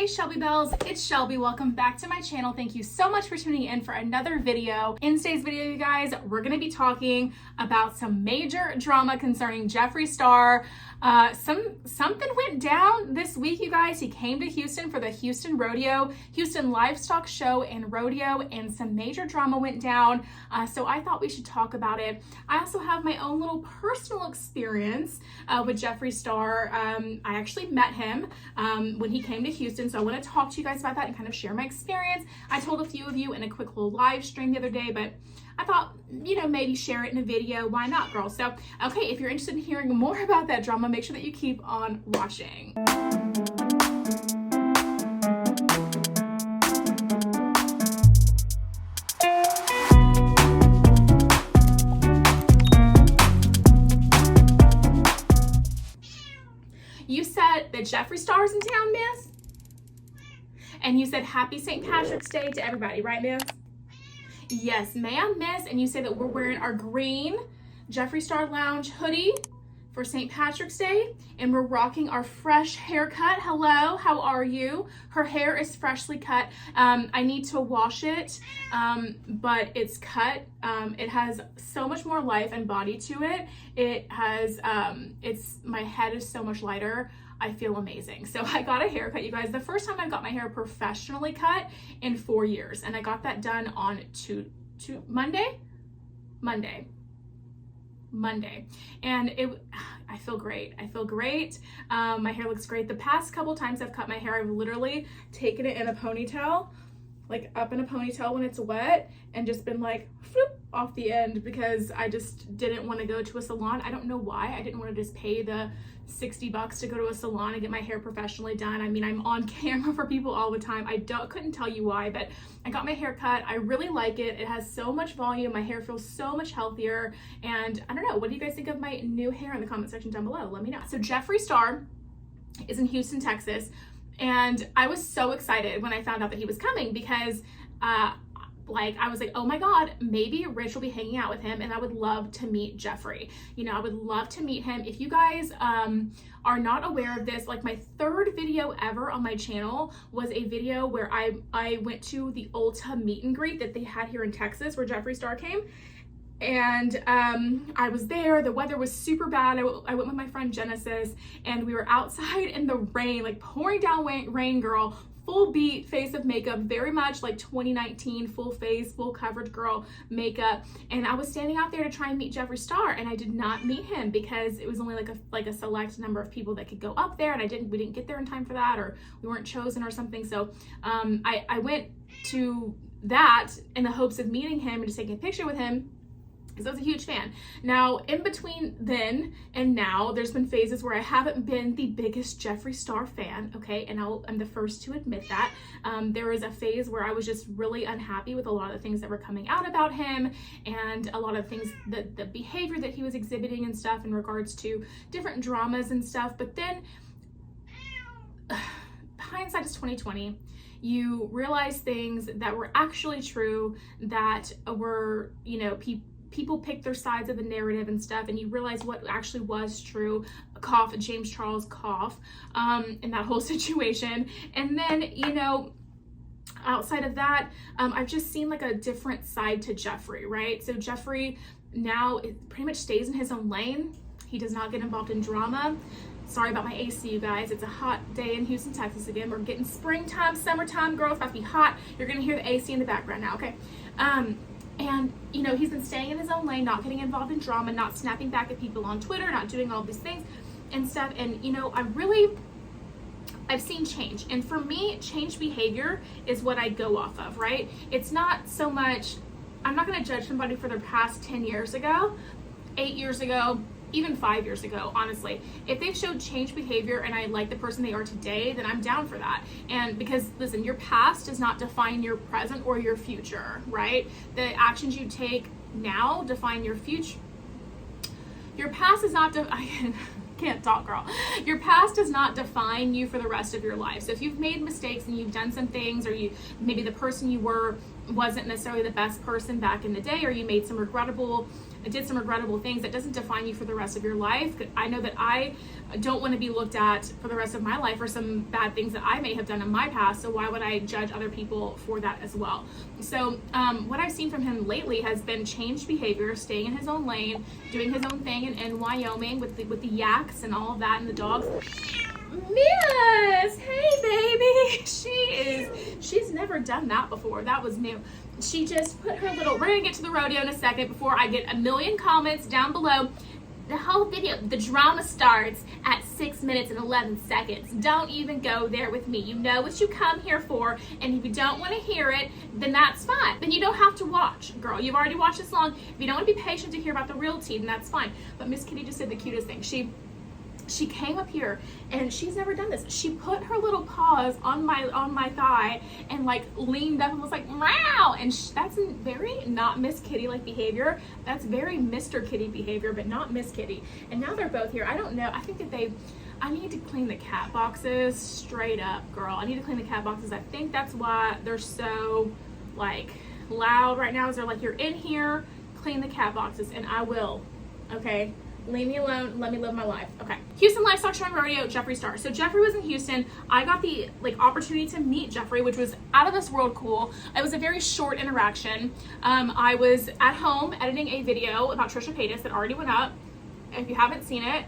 Shelby Bells, it's Shelby. Welcome back to my channel. Thank you so much for tuning in for another video. In today's video, you guys, we're going to be talking about some major drama concerning Jeffree Star. Something went down this week, you guys. He came to Houston for the Houston Rodeo, Houston Livestock Show and Rodeo, and some major drama went down. So I thought we should talk about it. I also have my own little personal experience with Jeffree Star. I actually met him when he came to Houston, so I want to talk to you guys about that and kind of share my experience. I told a few of you in a quick little live stream the other day, but I thought, you know, maybe share it in a video. Why not, girl? So, okay, if you're interested in hearing more about that drama, make sure that you keep on watching. You said that Jeffree Star's in town, miss? And you said happy St. Patrick's Day to everybody, right, miss? Yes, ma'am, miss. And you say that we're wearing our green Jeffree Star Lounge hoodie for St. Patrick's Day, and we're rocking our fresh haircut. Hello, how are you? Her hair is freshly cut. I need to wash it, but it's cut. It has so much more life and body to it. It has, my head is so much lighter. I feel amazing. So I got a haircut, you guys. The first time I got my hair professionally cut in 4 years, and I got that done on Monday, and I feel great. I feel great. My hair looks great. The past couple times I've cut my hair, I've literally taken it in a ponytail, like up in a ponytail when it's wet, and just been like floop off the end, because I just didn't want to go to a salon. I don't know why. I didn't want to just pay the $60 to go to a salon and get my hair professionally done. I mean, I'm on camera for people all the time. Couldn't tell you why, but I got my hair cut. I really like it. It has so much volume. My hair feels so much healthier. And I don't know, what do you guys think of my new hair in the comment section down below? Let me know. So Jeffree Star is in Houston, Texas. And I was so excited when I found out that he was coming, because I was like, oh my God, maybe Rich will be hanging out with him, and I would love to meet Jeffree. You know, I would love to meet him. If you guys are not aware of this, like, my third video ever on my channel was a video where I went to the Ulta meet and greet that they had here in Texas, where Jeffree Star came. And I was there. The weather was super bad. I went with my friend Genesis, and we were outside in the rain, like pouring down rain, girl. Full beat face of makeup, very much like 2019, full face, full coverage girl makeup. And I was standing out there to try and meet Jeffree Star, and I did not meet him because it was only like a select number of people that could go up there, and we didn't get there in time for that, or we weren't chosen or something. So I went to that in the hopes of meeting him and just taking a picture with him, because I was a huge fan. Now, in between then and now, there's been phases where I haven't been the biggest Jeffree Star fan, okay? And I'm the first to admit that. There was a phase where I was just really unhappy with a lot of the things that were coming out about him, and a lot of things, the behavior that he was exhibiting and stuff in regards to different dramas and stuff. But then, hindsight is 2020. You realize things that were actually true, that were, you know, people pick their sides of the narrative and stuff, and you realize what actually was true. Cough, James Charles cough, in that whole situation. And then, you know, outside of that, I've just seen like a different side to Jeffree, right? So Jeffree now pretty much stays in his own lane. He does not get involved in drama. Sorry about my AC, you guys. It's a hot day in Houston, Texas again. We're getting springtime, summertime, girl. It's about to be hot. You're gonna hear the AC in the background now, okay? And, you know, he's been staying in his own lane, not getting involved in drama, not snapping back at people on Twitter, not doing all these things and stuff. And, you know, I've seen change. And for me, change behavior is what I go off of, right? It's not so much, I'm not going to judge somebody for their past 10 years ago, 8 years ago, even 5 years ago, honestly. If they've showed change behavior and I like the person they are today, then I'm down for that. And because, listen, your past does not define your present or your future, right? The actions you take now define your future. Your past is not, I can't talk, girl. Your past does not define you for the rest of your life. So if you've made mistakes and you've done some things, or maybe the person you were wasn't necessarily the best person back in the day, or you made some regrettable did some regrettable things, that doesn't define you for the rest of your life. I know that I don't want to be looked at for the rest of my life for some bad things that I may have done in my past, so why would I judge other people for that as well? So what I've seen from him lately has been changed behavior, staying in his own lane, doing his own thing in Wyoming with the yaks and all of that and the dogs. Miss, hey baby, she's never done that before. That was new. She just put her little, we're gonna get to the rodeo in a second before I get a million comments down below. The whole video, the drama starts at 6 minutes and 11 seconds. Don't even go there with me. You know what you come here for, and if you don't want to hear it, then that's fine. Then you don't have to watch, girl. You've already watched this long. If you don't want to be patient to hear about the real tea, then that's fine. But Miss Kitty just did the cutest thing. She came up here, and she's never done this. She put her little paws on my thigh and like leaned up and was like, meow. And that's very not Miss Kitty like behavior. That's very Mr. Kitty behavior, but not Miss Kitty. And now they're both here. I don't know. I think that I need to clean the cat boxes straight up, girl. I need to clean the cat boxes. I think that's why they're so like loud right now, is they're like, you're in here, clean the cat boxes, and I will, okay? Leave me alone. Let me live my life. Okay. Houston Livestock Show and Rodeo, Jeffree Star. So Jeffree was in Houston. I got the opportunity to meet Jeffree, which was out of this world cool. It was a very short interaction. I was at home editing a video about Trisha Paytas that already went up. If you haven't seen it,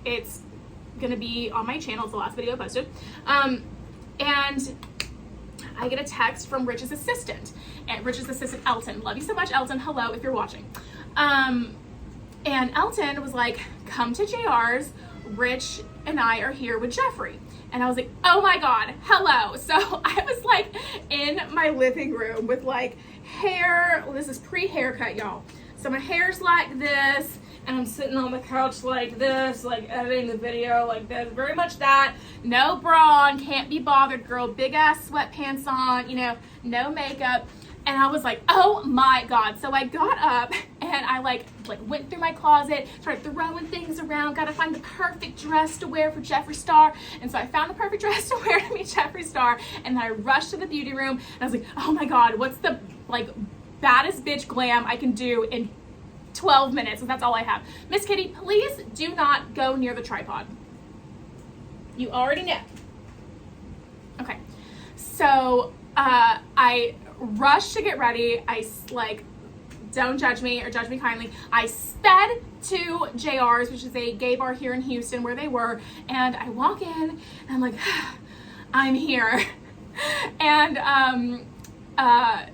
it's gonna be on my channel. It's the last video I posted. And I get a text from Rich's assistant. And Rich's assistant, Elton. Love you so much, Elton. Hello, if you're watching. And Elton was like, come to JR's, Rich and I are here with Jeffree. And I was like, oh my God, hello. So I was like in my living room with like hair, well, this is pre-haircut, y'all. So my hair's like this, and I'm sitting on the couch like this, like editing the video like this, very much that. No bra on, can't be bothered, girl, big ass sweatpants on, you know, no makeup. And I was like, oh my God. So I got up and I like went through my closet, started throwing things around, got to find the perfect dress to wear for Jeffree Star. And so I found the perfect dress to wear to meet Jeffree Star. And then I rushed to the beauty room and I was like, oh my God, what's the baddest bitch glam I can do in 12 minutes? And that's all I have. Miss Kitty, please do not go near the tripod. You already know. Okay. So I rushed to get ready. I don't judge me or judge me kindly. I sped to JR's, which is a gay bar here in Houston where they were, and I walk in and I'm like, I'm here. And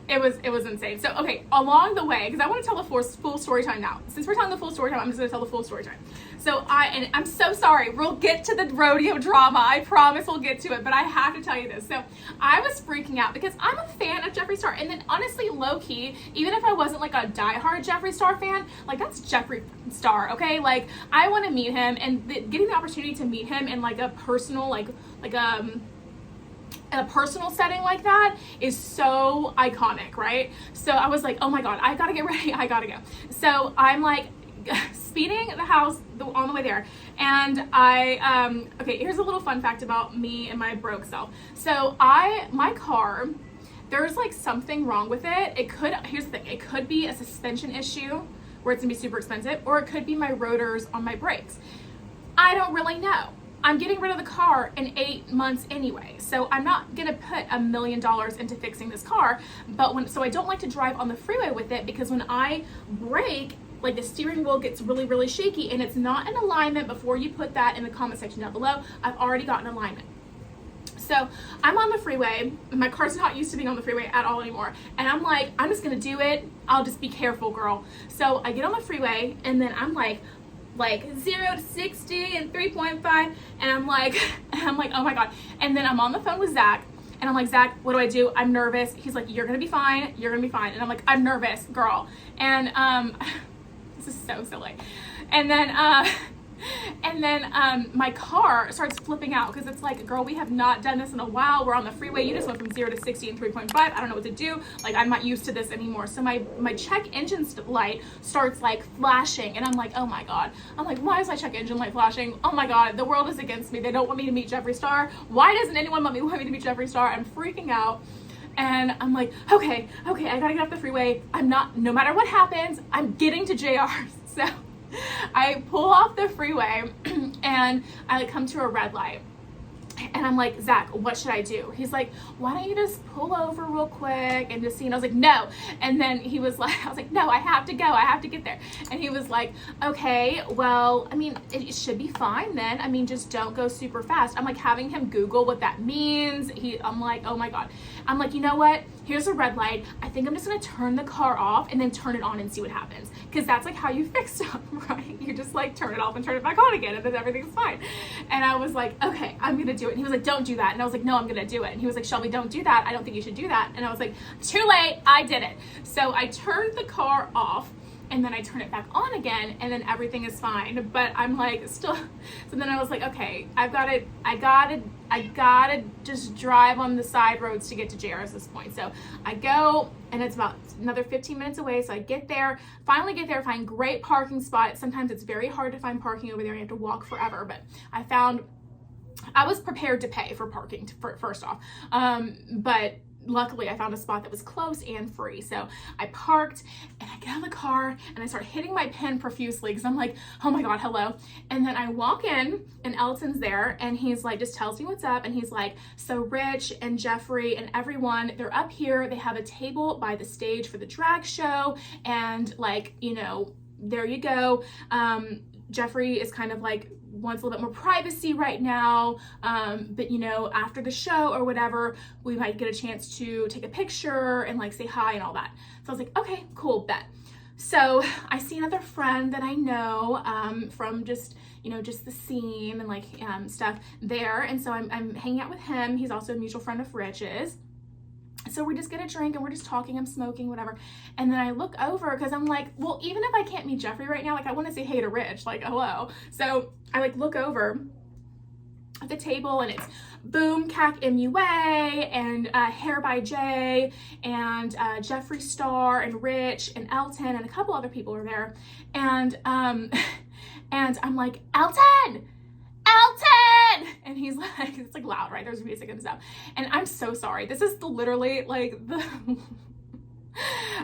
it was insane. So okay, along the way, because I want to tell the full story time now. Since we're telling the full story time, I'm just gonna tell the full story time. So I'm so sorry. We'll get to the rodeo drama. I promise we'll get to it, but I have to tell you this. So I was freaking out because I'm a fan of Jeffree Star, and then honestly, low key, even if I wasn't like a diehard Jeffree Star fan, like that's Jeffree Star, okay? Like I want to meet him, and getting the opportunity to meet him in like a personal, in a personal setting like that is so iconic, right? So I was like, oh my God, I gotta get ready, I gotta go. So I'm like speeding the house on the way there, and okay, here's a little fun fact about me and my broke self. So my car, there's like something wrong with it. Here's the thing, it could be a suspension issue where it's gonna be super expensive, or it could be my rotors on my brakes. I don't really know. I'm getting rid of the car in 8 months anyway, so I'm not gonna put $1 million into fixing this car. So I don't like to drive on the freeway with it, because when I brake, like the steering wheel gets really, really shaky, and it's not in alignment. Before you put that in the comment section down below, I've already gotten alignment. So I'm on the freeway, my car's not used to being on the freeway at all anymore, and I'm like, I'm just gonna do it, I'll just be careful, girl. So I get on the freeway, and then I'm like 0 to 60 and 3.5, and I'm like, oh my God. And then I'm on the phone with Zach, and I'm like, Zach, what do I do? I'm nervous. He's like, you're gonna be fine, you're gonna be fine. And I'm like, I'm nervous, girl. And this is so silly. And then my car starts flipping out, because it's like, girl, we have not done this in a while. We're on the freeway. You just went from 0 to 60 and 3.5. I don't know what to do. Like, I'm not used to this anymore. So my check engine light starts like flashing, and I'm like, oh my God. I'm like, why is my check engine light flashing? Oh my God, the world is against me. They don't want me to meet Jeffree Star. Why doesn't anyone want me to meet Jeffree Star? I'm freaking out. And I'm like, okay, I gotta get off the freeway. No matter what happens, I'm getting to JR. So I pull off the freeway and I like come to a red light. And I'm like, Zach, what should I do? He's like, why don't you just pull over real quick and just see? And I was like, no. And then he was like, I was like, no, I have to go. I have to get there. And he was like, okay, well, I mean, it should be fine then. I mean, just don't go super fast. I'm like having him Google what that means. I'm like, oh my God. I'm like, you know what? Here's a red light. I think I'm just going to turn the car off and then turn it on and see what happens. Because that's like how you fix stuff, right? You just like turn it off and turn it back on again and then everything's fine. And I was like, okay, I'm going to do it. And he was like, don't do that. And I was like, no, I'm going to do it. And he was like, Shelby, don't do that. I don't think you should do that. And I was like, too late. I did it. So I turned the car off and then I turn it back on again and then everything is fine. But I'm like still, so then I was like, okay, I gotta just drive on the side roads to get to JR at this point. So I go and it's about another 15 minutes away. So I get there, finally get there, find great parking spot. Sometimes it's very hard to find parking over there. You have to walk forever, but I was prepared to pay for parking first off. But luckily I found a spot that was close and free. So I parked and I get out of the car and I start hitting my pen profusely because I'm like, oh my God, hello. And then I walk in and Elton's there and he's like, just tells me what's up. And he's like, so Rich and Jeffree and everyone, they're up here. They have a table by the stage for the drag show. And like, you know, there you go. Jeffree is kind of like, wants a little bit more privacy right now, but you know, after the show or whatever, we might get a chance to take a picture and like say hi and all that. So I was like, okay, cool, bet. So I see another friend that I know from just, you know, just the scene and like stuff there. And so I'm hanging out with him. He's also a mutual friend of Rich's. So we just get a drink and we're just talking, I'm smoking, whatever. And then I look over because I'm like, well, even if I can't meet Jeffree right now, like I want to say hey to Rich, like hello. So I like look over at the table and it's Boom Cac MUA and Hair by Jay and Jeffree Star and Rich and Elton and a couple other people are there. And I'm like, Elton! And he's like, it's like loud, right? There's music and stuff. And I'm so sorry. This is literally like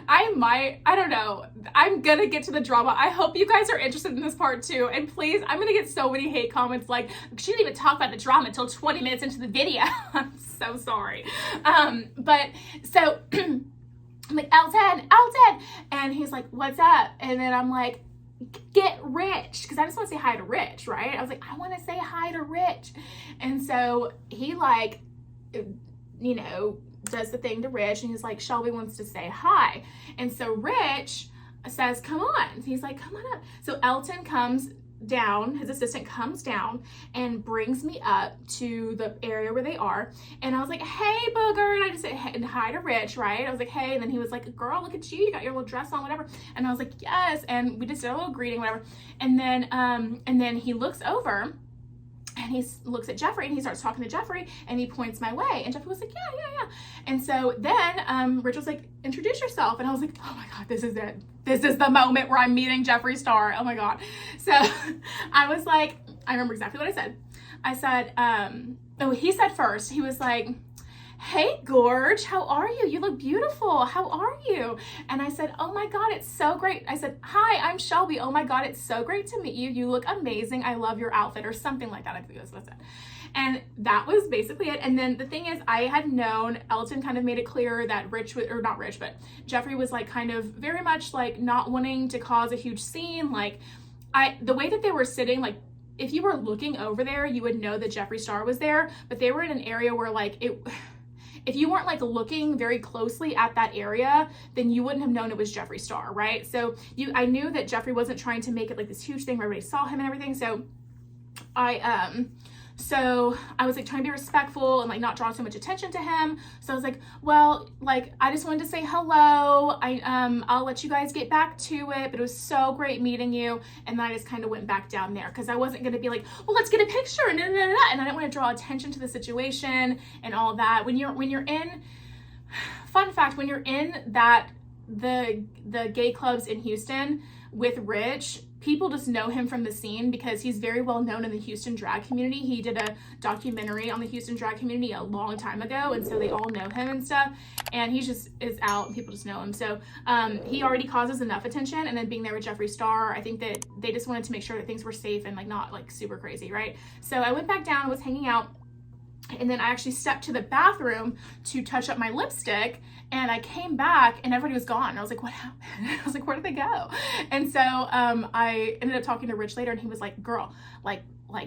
I don't know. I'm gonna get to the drama. I hope you guys are interested in this part too. And please, I'm gonna get so many hate comments like, she didn't even talk about the drama until 20 minutes into the video. I'm so sorry. But so I'm like, Elton. And he's like, what's up? And then I'm like, get Rich, because I just want to say hi to Rich, right? I was like, I want to say hi to Rich. And so he like, you know, does the thing to Rich and he's like, Shelby wants to say hi. And so Rich says, come on. He's like, come on up. So Elton comes down, his assistant comes down and brings me up to the area where they are. And I was like, hey, booger. And I just said hi to Rich, right? I was like, hey. And then he was like, girl, look at you. You got your little dress on, whatever. And I was like, yes. And we just did a little greeting, whatever. And then he looks over and he looks at Jeffree and he starts talking to Jeffree and he points my way. And Jeffree was like, yeah. And so then Rich was like, introduce yourself. And I was like, oh my God, this is it. This is the moment where I'm meeting Jeffree Star. Oh my God. So I was like, I remember exactly what I said. I said, he said first, he was like, hey, Gorge, how are you? You look beautiful. How are you? And I said, oh my God, it's so great. I said, hi, I'm Shelby. Oh my God, it's so great to meet you. You look amazing. I love your outfit or something like that. I think that's what I said. And that was basically it. And then the thing is, I had known, Elton kind of made it clear that Rich, or not Rich, but Jeffree was like kind of very much like not wanting to cause a huge scene. Like the way that they were sitting, like if you were looking over there, you would know that Jeffree Star was there, but they were in an area where like if you weren't like looking very closely at that area, then you wouldn't have known it was Jeffree Star, right? So I knew that Jeffree wasn't trying to make it like this huge thing where everybody saw him and everything. So I was like trying to be respectful and like not draw too much attention to him. So I was like, well, like I just wanted to say hello. I'll let you guys get back to it, but it was so great meeting you. And then I just kind of went back down there because I wasn't going to be like, well, let's get a picture and and I didn't want to draw attention to the situation and all that. When you're in, fun fact, when you're in the gay clubs in Houston with Rich, people just know him from the scene because he's very well known in the Houston drag community. He did a documentary on the Houston drag community a long time ago, and so they all know him and stuff, and he just is out and people just know him. So he already causes enough attention, and then being there with Jeffree Star, I think that they just wanted to make sure that things were safe and like not like super crazy, right? So I went back down, was hanging out, and then I actually stepped to the bathroom to touch up my lipstick, and I came back and everybody was gone. I was like, what happened? I was like, where did they go? And so I ended up talking to Rich later, and he was like, girl, like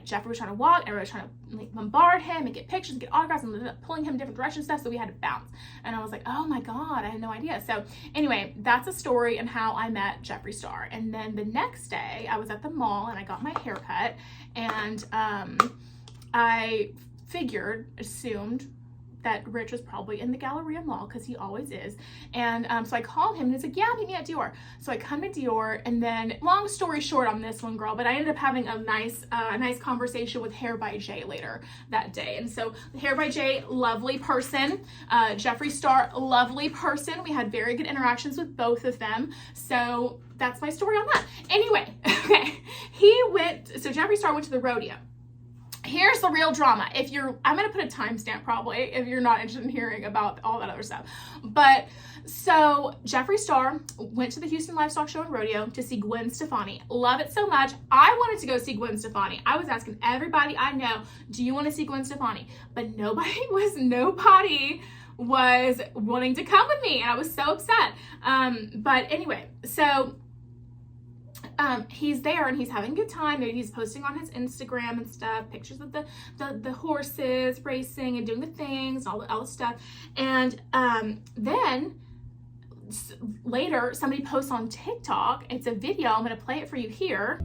Jeffree was trying to walk, everybody was trying to like bombard him and get pictures and get autographs, and ended up pulling him in different directions and stuff, so we had to bounce. And I was like, oh my God, I had no idea. So anyway, that's a story and how I met Jeffree Star. And then the next day I was at the mall and I got my hair cut, and I assumed that Rich was probably in the Galleria Mall, because he always is. And so I called him and he's like, yeah, meet me at Dior. So I come to Dior, and then long story short on this one, girl, but I ended up having a nice conversation with Hair by Jay later that day. And so Hair by Jay, lovely person. Jeffree Star, lovely person. We had very good interactions with both of them. So that's my story on that. Anyway, okay, so Jeffree Star went to the rodeo. Here's the real drama. I'm going to put a timestamp probably if you're not interested in hearing about all that other stuff. But so Jeffree Star went to the Houston Livestock Show and Rodeo to see Gwen Stefani. Love it so much. I wanted to go see Gwen Stefani. I was asking everybody I know, do you want to see Gwen Stefani? But nobody was wanting to come with me, and I was so upset. But anyway, so he's there and he's having a good time. He's posting on his Instagram and stuff, pictures of the horses racing and doing the things, all the stuff. And then later somebody posts on TikTok. It's a video. I'm going to play it for you here.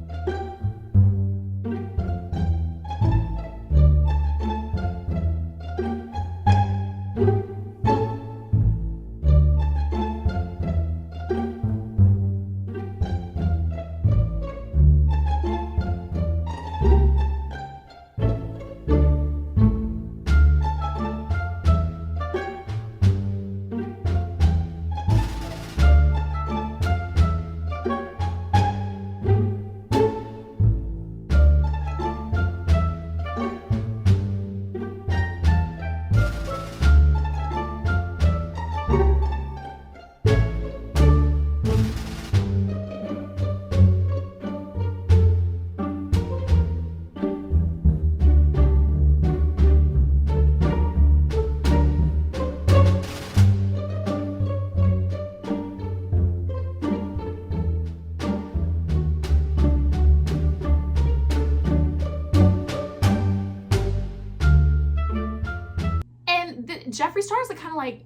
Jeffree Star is kind of like,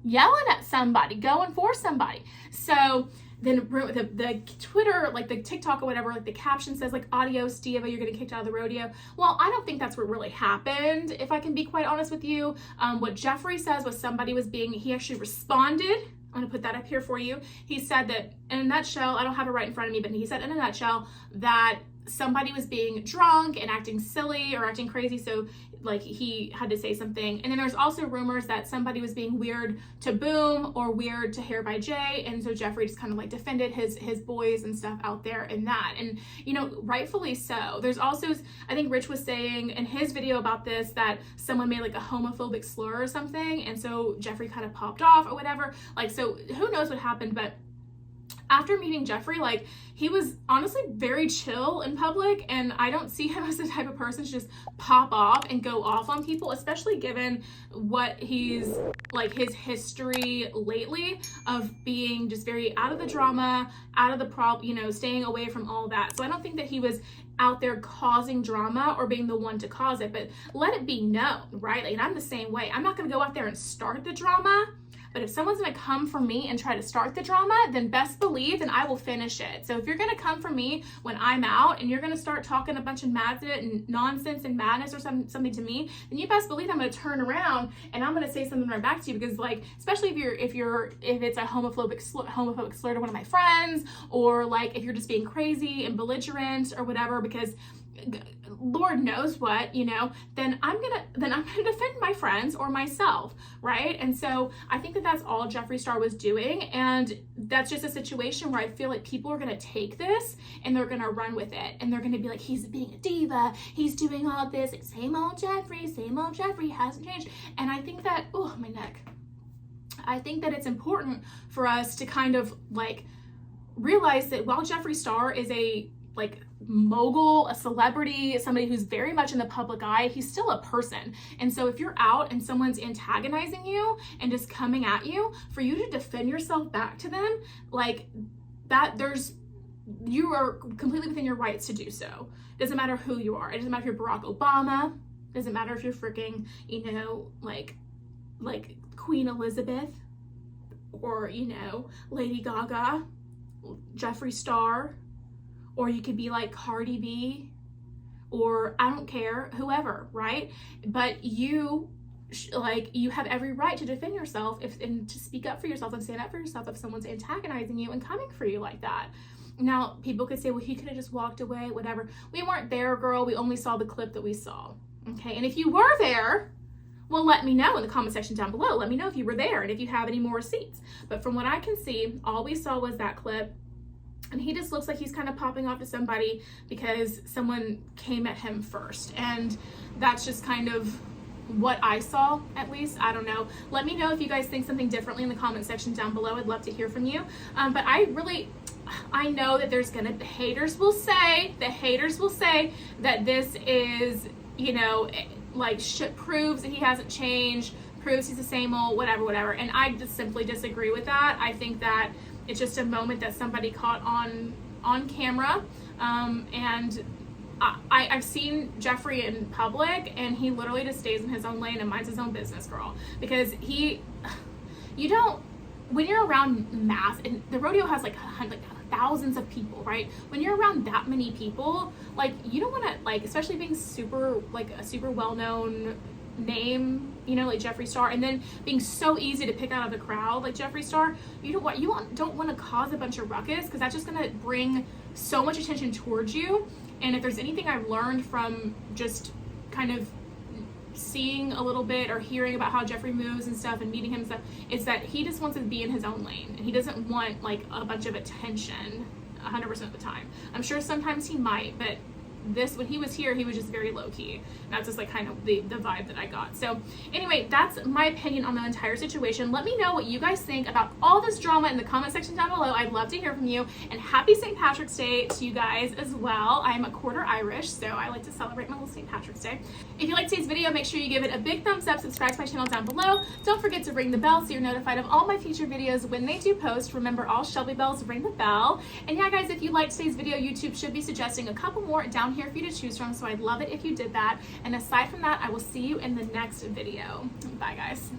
yelling at somebody, going for somebody. So then the Twitter, like the TikTok or whatever, like the caption says like, adios Diva, you're getting kicked out of the rodeo. Well, I don't think that's what really happened, if I can be quite honest with you. What Jeffree says was he actually responded. I'm going to put that up here for you. He said that in a nutshell, I don't have it right in front of me, but he said in a nutshell that somebody was being drunk and acting silly or acting crazy, so like he had to say something. And then there's also rumors that somebody was being weird to Boom or weird to Hair by Jay, and so Jeffree just kind of like defended his boys and stuff out there in that, and rightfully so. There's also, I think Rich was saying in his video about this that someone made like a homophobic slur or something, and so Jeffree kind of popped off or whatever, like, so who knows what happened. But after meeting Jeffree, like, he was honestly very chill in public, and I don't see him as the type of person to just pop off and go off on people, especially given what he's, like, his history lately of being just very out of the drama, out of the staying away from all that. So I don't think that he was out there causing drama or being the one to cause it, but let it be known, right? Like, and I'm the same way. I'm not going to go out there and start the drama. But if someone's going to come for me and try to start the drama, then best believe that I will finish it. So if you're going to come for me when I'm out and you're going to start talking a bunch of nonsense and madness or something to me, then you best believe I'm going to turn around and I'm going to say something right back to you, because, like, especially if it's a homophobic slur to one of my friends, or like if you're just being crazy and belligerent or whatever, because Lord knows what, you know, then I'm gonna defend my friends or myself, right? And so I think that that's all Jeffree Star was doing, and that's just a situation where I feel like people are gonna take this and they're gonna run with it, and they're gonna be like, he's being a diva, he's doing all this, like, same old Jeffree, hasn't changed. And I think that, oh, my neck. I think that it's important for us to kind of like realize that while Jeffree Star is a like mogul, a celebrity, somebody who's very much in the public eye, he's still a person. And so if you're out and someone's antagonizing you and just coming at you, for you to defend yourself back to them, like that, you are completely within your rights to do so. Doesn't matter who you are. It doesn't matter if you're Barack Obama. Doesn't matter if you're freaking, you know, like Queen Elizabeth, or, you know, Lady Gaga, Jeffree Star, or you could be like Cardi B, or I don't care, whoever, right? But you have every right to defend yourself and to speak up for yourself and stand up for yourself if someone's antagonizing you and coming for you like that. Now, people could say, well, he could have just walked away, whatever. We weren't there, girl. We only saw the clip that we saw, okay? And if you were there, well, let me know in the comment section down below. Let me know if you were there and if you have any more receipts. But from what I can see, all we saw was that clip. And he just looks like he's kind of popping off to somebody because someone came at him first. And that's just kind of what I saw, at least. I don't know. Let me know if you guys think something differently in the comment section down below. I'd love to hear from you. But I know that the haters will say that this is, you know, like proves that he hasn't changed, proves he's the same old, whatever. And I just simply disagree with that. I think that it's just a moment that somebody caught on camera. And I've seen Jeffree in public, and he literally just stays in his own lane and minds his own business, girl. Because when you're around mass, and the rodeo has like thousands of people, right? When you're around that many people, like, you don't want to, like, especially being a super well-known name, you know, like Jeffree Star, and then being so easy to pick out of the crowd like Jeffree Star, don't want to cause a bunch of ruckus, because that's just going to bring so much attention towards you. And if there's anything I've learned from just kind of seeing a little bit or hearing about how Jeffree moves and stuff and meeting him and stuff, is that he just wants to be in his own lane, and he doesn't want like a bunch of attention 100% of the time. I'm sure sometimes he might, but when he was here, he was just very low-key. That's just like kind of the vibe that I got. So anyway, that's my opinion on the entire situation. Let me know what you guys think about all this drama in the comment section down below. I'd love to hear from you. And happy St. Patrick's Day to you guys as well. I'm a quarter Irish, so I like to celebrate my little St. Patrick's Day. If you liked today's video, make sure you give it a big thumbs up, subscribe to my channel down below. Don't forget to ring the bell so you're notified of all my future videos when they do post. Remember, all Shelby bells ring the bell. And yeah, guys, if you liked today's video, YouTube should be suggesting a couple more down here for you to choose from, so I'd love it if you did that. And aside from that, I will see you in the next video. Bye, guys.